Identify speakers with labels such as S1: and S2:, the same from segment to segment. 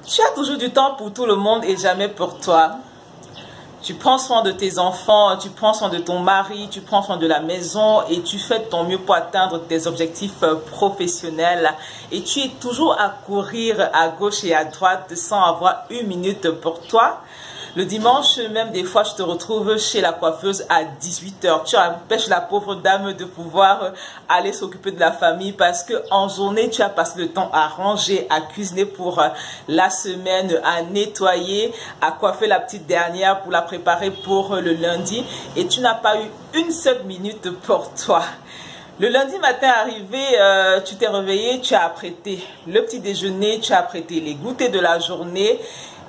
S1: Tu as toujours du temps pour tout le monde et jamais pour toi. Tu prends soin de tes enfants, tu prends soin de ton mari, tu prends soin de la maison et tu fais de ton mieux pour atteindre tes objectifs professionnels. Et tu es toujours à courir à gauche et à droite sans avoir une minute pour toi. Le dimanche, même des fois, je te retrouve chez la coiffeuse à 18 h. Tu empêches la pauvre dame de pouvoir aller s'occuper de la famille parce que en journée, tu as passé le temps à ranger, à cuisiner pour la semaine, à nettoyer, à coiffer la petite dernière pour la préparer pour le lundi. Et tu n'as pas eu une seule minute pour toi. Le lundi matin arrivé, tu t'es réveillé, tu as apprêté le petit déjeuner, tu as apprêté les goûters de la journée.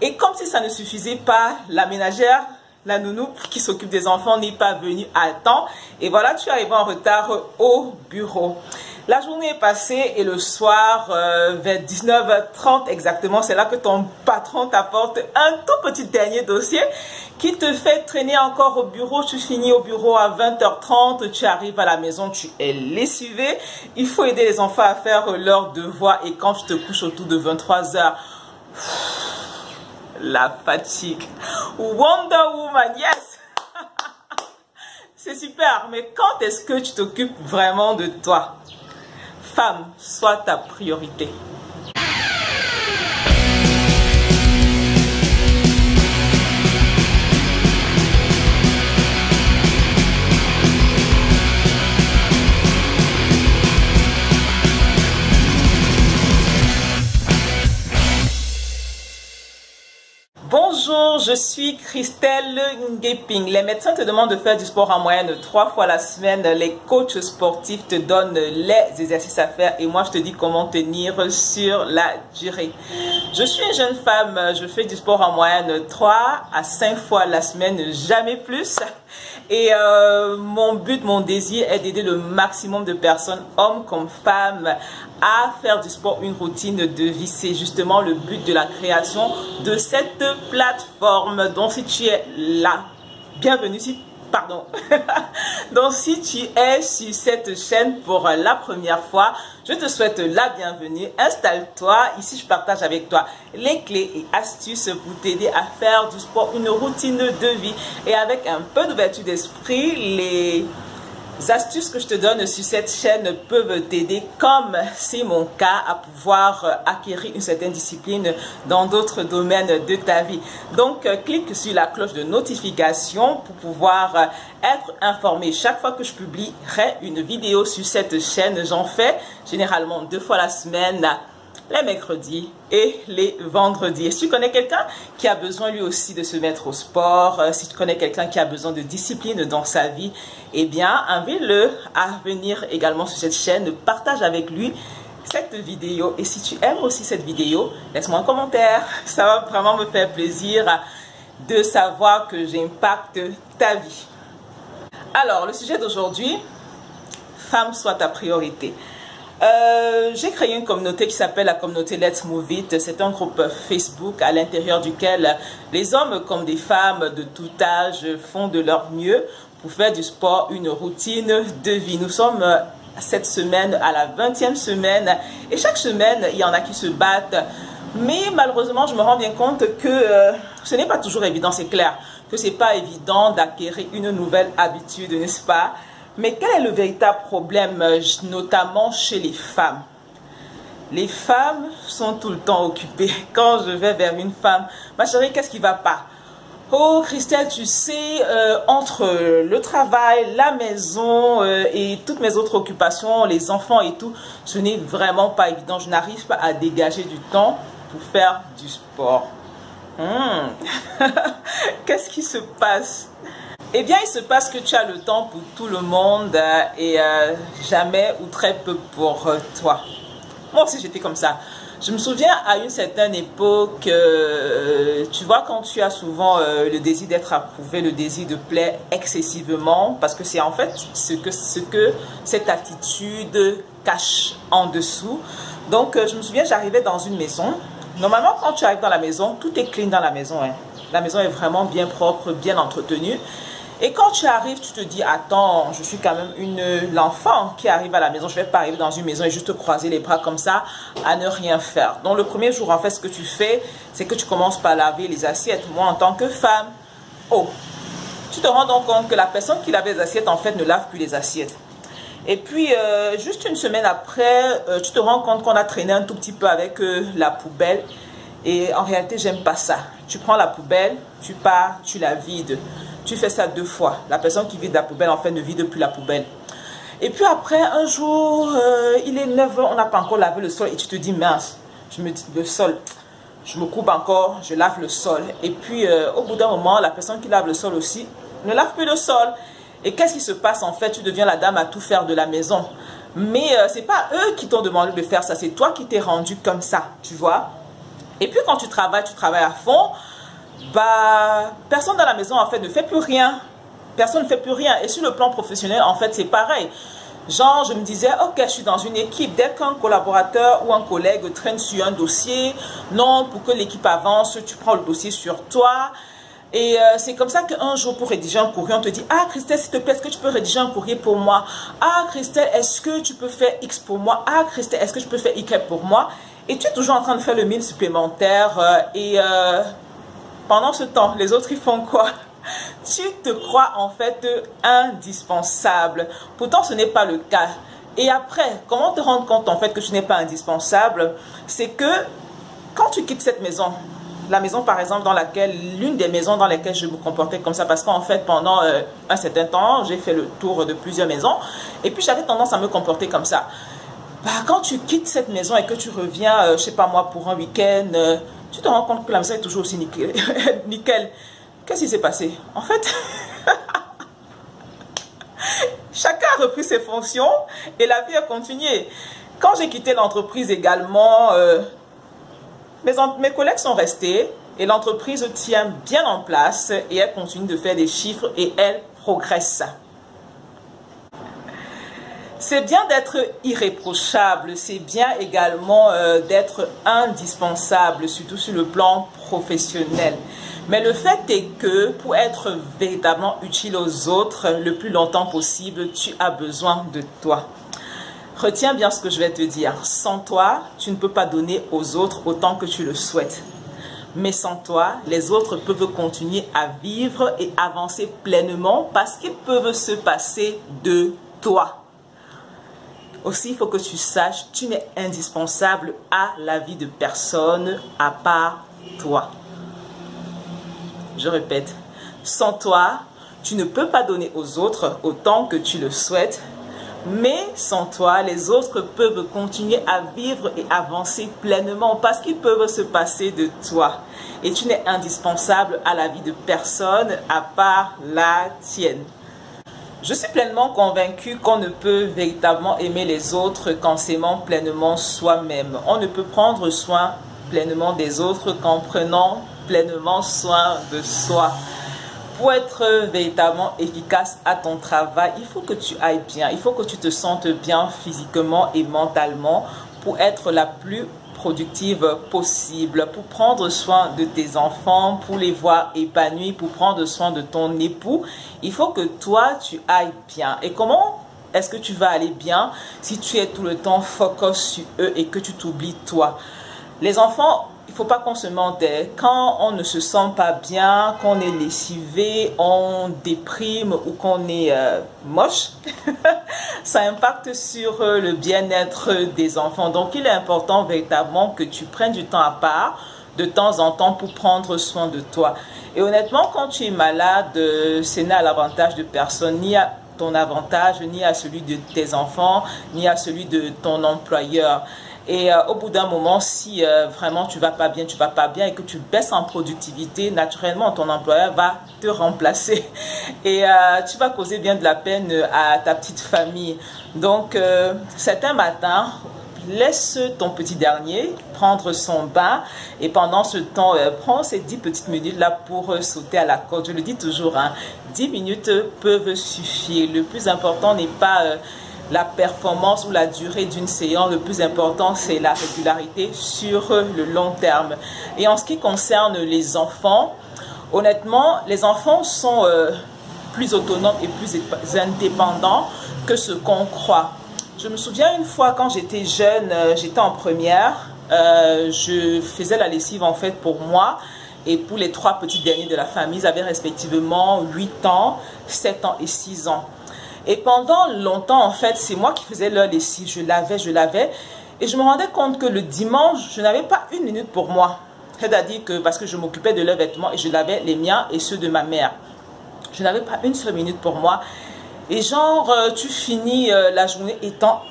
S1: Et comme si ça ne suffisait pas, la ménagère, la nounou qui s'occupe des enfants n'est pas venue à temps. Et voilà, tu es arrivé en retard au bureau. La journée est passée et le soir, vers 19 h 30 exactement, c'est là que ton patron t'apporte un tout petit dernier dossier qui te fait traîner encore au bureau. Tu finis au bureau à 20 h 30, tu arrives à la maison, tu es lessivé. Il faut aider les enfants à faire leurs devoirs et quand tu te couches autour de 23 h, la fatigue. Wonder Woman, yes. C'est super, mais quand est-ce que tu t'occupes vraiment de toi? Femme, sois ta priorité. Bonjour, je suis Christelle Ngeping. Les médecins te demandent de faire du sport en moyenne 3 fois la semaine. Les coachs sportifs te donnent les exercices à faire et moi je te dis comment tenir sur la durée. Je suis une jeune femme, je fais du sport en moyenne 3 à 5 fois la semaine, jamais plus. Et mon but, mon désir est d'aider le maximum de personnes, hommes comme femmes, à faire du sport une routine de vie. C'est justement le but de la création de cette plateforme. Donc si tu es là, bienvenue. Donc si tu es sur cette chaîne pour la première fois, je te souhaite la bienvenue. Installe-toi. Ici, je partage avec toi les clés et astuces pour t'aider à faire du sport une routine de vie. Et avec un peu d'ouverture d'esprit, les astuces que je te donne sur cette chaîne peuvent t'aider, comme c'est mon cas, à pouvoir acquérir une certaine discipline dans d'autres domaines de ta vie. Donc, clique sur la cloche de notification pour pouvoir être informé chaque fois que je publierai une vidéo sur cette chaîne. J'en fais généralement 2 fois la semaine, les mercredis et les vendredis. Et si tu connais quelqu'un qui a besoin lui aussi de se mettre au sport, si tu connais quelqu'un qui a besoin de discipline dans sa vie, eh bien, invite-le à venir également sur cette chaîne, partage avec lui cette vidéo. Et si tu aimes aussi cette vidéo, laisse-moi un commentaire. Ça va vraiment me faire plaisir de savoir que j'impacte ta vie. Alors, le sujet d'aujourd'hui, femme, sois ta priorité. J'ai créé une communauté qui s'appelle la communauté Let's Move It. C'est un groupe Facebook à l'intérieur duquel les hommes comme des femmes de tout âge font de leur mieux pour faire du sport une routine de vie. Nous sommes cette semaine à la 20e semaine et chaque semaine il y en a qui se battent, mais malheureusement je me rends bien compte que ce n'est pas toujours évident. C'est clair que c'est pas évident d'acquérir une nouvelle habitude, n'est-ce pas? Mais quel est le véritable problème, notamment chez les femmes? Les femmes sont tout le temps occupées. Quand je vais vers une femme, ma chérie, qu'est-ce qui ne va pas? Oh Christelle, tu sais, entre le travail, la maison et toutes mes autres occupations, les enfants et tout, ce n'est vraiment pas évident. Je n'arrive pas à dégager du temps pour faire du sport. Qu'est-ce qui se passe? Eh bien, il se passe que tu as le temps pour tout le monde et jamais ou très peu pour toi. Moi aussi, j'étais comme ça. Je me souviens à une certaine époque, tu vois, quand tu as souvent le désir d'être approuvé, le désir de plaire excessivement, parce que c'est en fait ce que cette attitude cache en dessous. Donc, je me souviens, j'arrivais dans une maison. Normalement, quand tu arrives dans la maison, tout est clean dans la maison. Hein. La maison est vraiment bien propre, bien entretenue. Et quand tu arrives, tu te dis, attends, je suis quand même l'enfant qui arrive à la maison. Je ne vais pas arriver dans une maison et juste croiser les bras comme ça à ne rien faire. Donc le premier jour, en fait, ce que tu fais, c'est que tu commences par laver les assiettes. Moi, en tant que femme, oh, tu te rends donc compte que la personne qui lavait les assiettes, en fait, ne lave plus les assiettes. Et puis, juste une semaine après, tu te rends compte qu'on a traîné un tout petit peu avec la poubelle. Et en réalité, j'aime pas ça. Tu prends la poubelle, tu pars, tu la vides. Tu fais ça 2 fois. La personne qui vide la poubelle, en fait, ne vide plus la poubelle. Et puis après, un jour, il est 9 h, on n'a pas encore lavé le sol. Et tu te dis, mince, je me dis, le sol, je me coupe encore, je lave le sol. Et puis, au bout d'un moment, la personne qui lave le sol aussi ne lave plus le sol. Et qu'est-ce qui se passe en fait? Tu deviens la dame à tout faire de la maison. Mais ce n'est pas eux qui t'ont demandé de faire ça. C'est toi qui t'es rendu comme ça, tu vois. Et puis quand tu travailles à fond, bah, personne dans la maison en fait ne fait plus rien. Personne ne fait plus rien. Et sur le plan professionnel, en fait, c'est pareil. Genre, je me disais, ok, je suis dans une équipe. Dès qu'un collaborateur ou un collègue traîne sur un dossier, non, pour que l'équipe avance, tu prends le dossier sur toi. Et c'est comme ça qu'un jour, pour rédiger un courrier, on te dit, ah Christelle, s'il te plaît, est-ce que tu peux rédiger un courrier pour moi? Ah Christelle, est-ce que tu peux faire X pour moi? Ah Christelle, est-ce que je peux faire Y pour moi? Et tu es toujours en train de faire le 1000 supplémentaire. Pendant ce temps, les autres, ils font quoi? Tu te crois en fait indispensable. Pourtant, ce n'est pas le cas. Et après, comment te rendre compte en fait que tu n'es pas indispensable? C'est que quand tu quittes cette maison, la maison par exemple l'une des maisons dans lesquelles je me comportais comme ça, parce qu'en fait pendant un certain temps, j'ai fait le tour de plusieurs maisons et puis j'avais tendance à me comporter comme ça. Bah, quand tu quittes cette maison et que tu reviens, je sais pas moi, pour un week-end, tu te rends compte que la maison est toujours aussi nickel. Nickel. Qu'est-ce qui s'est passé? En fait, chacun a repris ses fonctions et la vie a continué. Quand j'ai quitté l'entreprise également, mes collègues sont restés et l'entreprise tient bien en place et elle continue de faire des chiffres et elle progresse. C'est bien d'être irréprochable, c'est bien également d'être indispensable, surtout sur le plan professionnel. Mais le fait est que pour être véritablement utile aux autres le plus longtemps possible, tu as besoin de toi. Retiens bien ce que je vais te dire. Sans toi, tu ne peux pas donner aux autres autant que tu le souhaites. Mais sans toi, les autres peuvent continuer à vivre et avancer pleinement parce qu'ils peuvent se passer de toi. Aussi, il faut que tu saches, tu n'es indispensable à la vie de personne à part toi. Je répète, sans toi, tu ne peux pas donner aux autres autant que tu le souhaites. Mais sans toi, les autres peuvent continuer à vivre et avancer pleinement parce qu'ils peuvent se passer de toi. Et tu n'es indispensable à la vie de personne à part la tienne. Je suis pleinement convaincue qu'on ne peut véritablement aimer les autres qu'en s'aimant pleinement soi-même. On ne peut prendre soin pleinement des autres qu'en prenant pleinement soin de soi. Pour être véritablement efficace à ton travail, il faut que tu ailles bien, il faut que tu te sentes bien physiquement et mentalement pour être la plus productive possible, pour prendre soin de tes enfants, pour les voir épanouis, pour prendre soin de ton époux. Il faut que toi, tu ailles bien. Et comment est-ce que tu vas aller bien si tu es tout le temps focus sur eux et que tu t'oublies toi? Les enfants, il ne faut pas qu'on se mente. Quand on ne se sent pas bien, qu'on est lessivé, on déprime ou qu'on est moche, ça impacte sur le bien-être des enfants. Donc, il est important véritablement que tu prennes du temps à part de temps en temps pour prendre soin de toi. Et honnêtement, quand tu es malade, ce n'est à l'avantage de personne, ni à ton avantage, ni à celui de tes enfants, ni à celui de ton employeur. Et au bout d'un moment, si vraiment tu vas pas bien et que tu baisses en productivité, naturellement ton employeur va te remplacer et tu vas causer bien de la peine à ta petite famille. Donc certains matins, laisse ton petit dernier prendre son bain et pendant ce temps, prends ces 10 petites minutes là pour sauter à la corde. Je le dis toujours, hein, 10 minutes peuvent suffire. Le plus important n'est pas la performance ou la durée d'une séance. Le plus important, c'est la régularité sur le long terme. Et en ce qui concerne les enfants, honnêtement, les enfants sont plus autonomes et plus indépendants que ce qu'on croit. Je me souviens une fois quand j'étais jeune, j'étais en première, je faisais la lessive en fait pour moi et pour les 3 petits derniers de la famille. Ils avaient respectivement 8 ans, 7 ans et 6 ans. Et pendant longtemps en fait, c'est moi qui faisais leur lessive, je lavais. Et je me rendais compte que le dimanche, je n'avais pas une minute pour moi. C'est-à-dire que parce que je m'occupais de leurs vêtements et je lavais les miens et ceux de ma mère. Je n'avais pas une seule minute pour moi. Et genre, tu finis la journée étant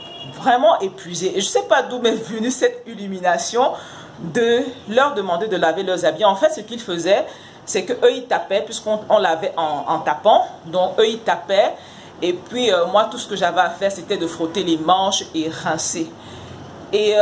S1: vraiment épuisé. Et je ne sais pas d'où m'est venue cette illumination de leur demander de laver leurs habits. En fait, ce qu'ils faisaient, c'est qu'eux, ils tapaient, puisqu'on lavait en tapant. Donc, eux, ils tapaient. Et puis, moi, tout ce que j'avais à faire, c'était de frotter les manches et rincer. Et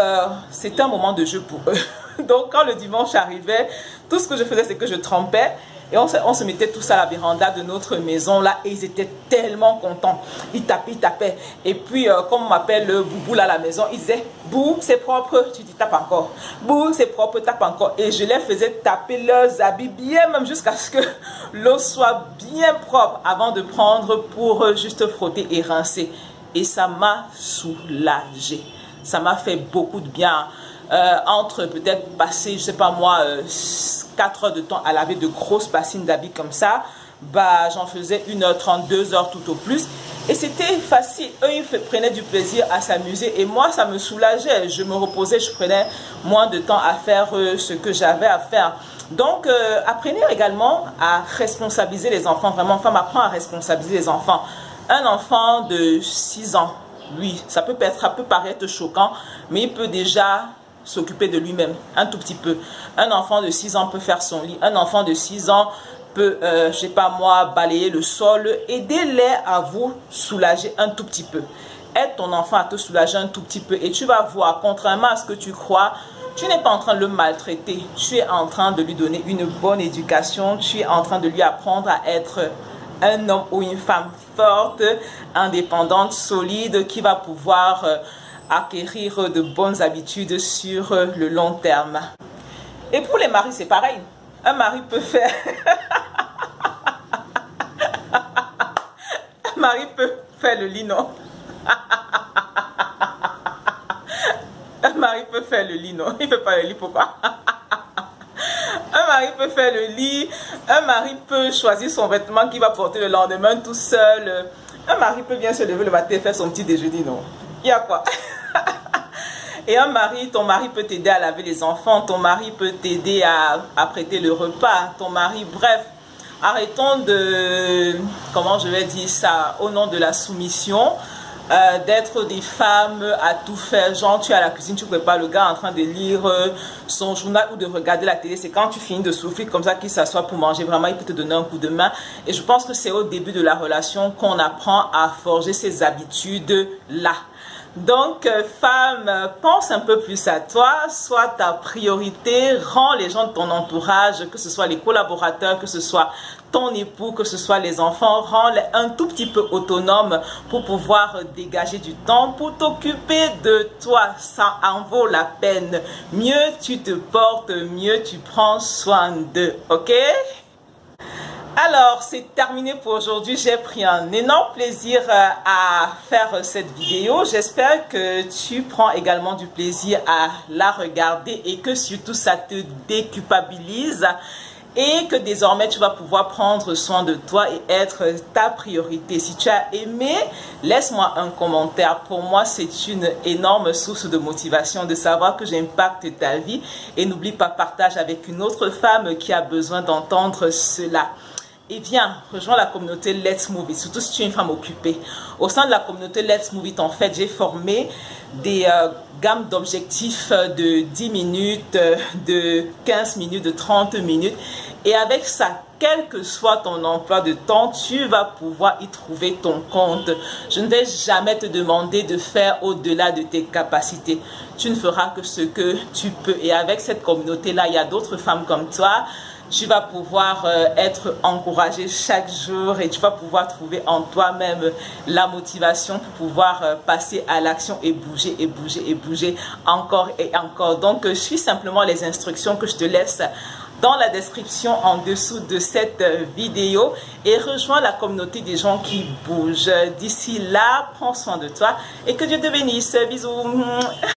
S1: c'était un moment de jeu pour eux. Donc, quand le dimanche arrivait, tout ce que je faisais, c'est que je trempais. Et on se mettait tous à la véranda de notre maison là et ils étaient tellement contents. Ils tapaient. Et puis, comme on m'appelle le boubou là à la maison, ils disaient, Bou, c'est propre, tu dis tape encore. Bou, c'est propre, tape encore. Et je les faisais taper leurs habits bien, même jusqu'à ce que l'eau soit bien propre avant de prendre pour juste frotter et rincer. Et ça m'a soulagée. Ça m'a fait beaucoup de bien. Entre peut-être passer, je sais pas moi, 4 heures de temps à laver de grosses bassines d'habits comme ça, bah j'en faisais 1h30, 2h tout au plus. Et c'était facile. Eux, ils prenaient du plaisir à s'amuser. Et moi, ça me soulageait. Je me reposais, je prenais moins de temps à faire ce que j'avais à faire. Donc, apprenez également à responsabiliser les enfants. Vraiment, femme apprend à responsabiliser les enfants. Un enfant de 6 ans, lui, ça peut paraître choquant, mais il peut déjà s'occuper de lui-même un tout petit peu. Un enfant de 6 ans peut faire son lit. Un enfant de 6 ans peut, je sais pas moi, balayer le sol. Aidez-les à vous soulager un tout petit peu. Aide ton enfant à te soulager un tout petit peu et tu vas voir, contrairement à ce que tu crois, tu n'es pas en train de le maltraiter. Tu es en train de lui donner une bonne éducation. Tu es en train de lui apprendre à être un homme ou une femme forte, indépendante, solide, qui va pouvoir acquérir de bonnes habitudes sur le long terme. Et pour les maris, c'est pareil. Un mari peut faire... Un mari peut faire le lit, non? Un mari peut faire le lit, non? Il ne fait pas le lit, pourquoi? Un mari peut faire le lit. Un mari peut choisir son vêtement qu'il va porter le lendemain tout seul. Un mari peut bien se lever le matin et faire son petit déjeuner, non? Il y a quoi? Et un mari, ton mari peut t'aider à laver les enfants, ton mari peut t'aider à prêter le repas, ton mari, bref. Arrêtons de, comment je vais dire ça, au nom de la soumission, d'être des femmes à tout faire. Genre, tu es à la cuisine, tu prépares le gars en train de lire son journal ou de regarder la télé. C'est quand tu finis de souffrir comme ça qu'il s'assoit pour manger. Vraiment, il peut te donner un coup de main. Et je pense que c'est au début de la relation qu'on apprend à forger ces habitudes-là. Donc, femme, pense un peu plus à toi, sois ta priorité, rends les gens de ton entourage, que ce soit les collaborateurs, que ce soit ton époux, que ce soit les enfants, rends-les un tout petit peu autonomes pour pouvoir dégager du temps, pour t'occuper de toi. Ça en vaut la peine. Mieux tu te portes, mieux tu prends soin d'eux, ok? Alors, c'est terminé pour aujourd'hui. J'ai pris un énorme plaisir à faire cette vidéo. J'espère que tu prends également du plaisir à la regarder et que surtout ça te déculpabilise et que désormais tu vas pouvoir prendre soin de toi et être ta priorité. Si tu as aimé, laisse-moi un commentaire. Pour moi, c'est une énorme source de motivation de savoir que j'impacte ta vie. Et n'oublie pas, partage avec une autre femme qui a besoin d'entendre cela. Et viens, rejoins la communauté Let's Move It, surtout si tu es une femme occupée. Au sein de la communauté Let's Move It, en fait, j'ai formé des gammes d'objectifs de 10 minutes, de 15 minutes, de 30 minutes. Et avec ça, quel que soit ton emploi de temps, tu vas pouvoir y trouver ton compte. Je ne vais jamais te demander de faire au-delà de tes capacités. Tu ne feras que ce que tu peux. Et avec cette communauté-là, il y a d'autres femmes comme toi. Tu vas pouvoir être encouragé chaque jour et tu vas pouvoir trouver en toi-même la motivation pour pouvoir passer à l'action et bouger et bouger et bouger encore et encore. Donc, suis simplement les instructions que je te laisse dans la description en dessous de cette vidéo et rejoins la communauté des gens qui bougent. D'ici là, prends soin de toi et que Dieu te bénisse. Bisous.